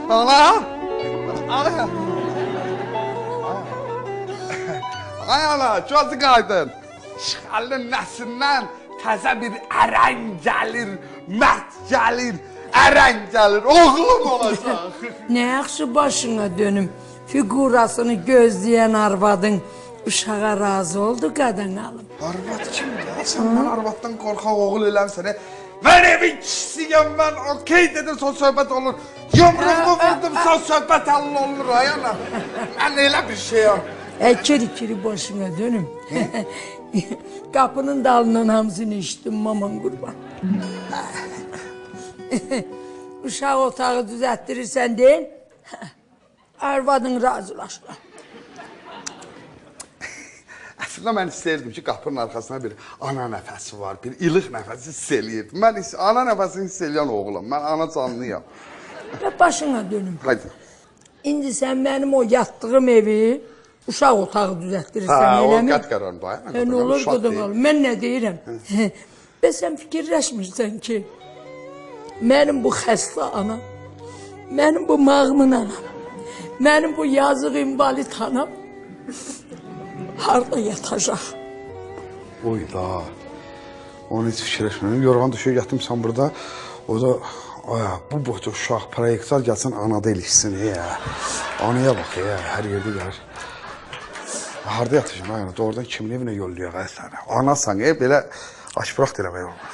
Ana! Ana! Ay ana, gözü qaydın. İşğalın nəsindən təzə bir ərən gəlir, mərd gəlir, ərən gəlir, oğlum olacaq. Ne yaxşı başına dönüm. Figurasını gözleyen arvadın uşağa razı oldu qadın alım. Arvad kimdir? Sən mən arvaddan qorxaq oğul eləmsən. Mən evin kişisiyəm, mən okey dedim, son söhbət olur. Yumruğumu vurdum, son söhbət halın olur, ay ana. Mən elə bir şeyəm. Kiri başına dönüm. Kapının dalından hamsını içtim maman kurban. Uşaq otağı düzəltdirirsən deyil, arvadın razılaşma. Əslində mən istəyirdim ki, qapının arxasına bir ana nəfəsi var, bir ilıq nəfəsi hiss eləyirdim. Mən ana nəfəsini hiss eləyən oğlum, mən ana canlıyam. Başına dönüm. Haydi. İndi sən mənim o yatdığım evi uşaq otağı düzəltdirirsən, o eləmi? qət qərarın bayaq. Ne olur qudum ol, mən nə deyirəm? Və sən fikirləşmirsən ki, mənim bu xəstə anam, mənim bu mağmın anam, mənim bu yazıq invalid anam harda yatacaq? Oy da, onu heç fikirləşmədim. Yorğan düşüyor, yatdım sən burada. O da, bu boyca uşaq, proyektar gəlsən anada ilişsin. Anaya bax, hər yerdə gəlir. Harada yatacağım, ayağına, doğrudan kimin evinə yolluyor səni? Anasan, belə aşbıraq deləmək olmaz.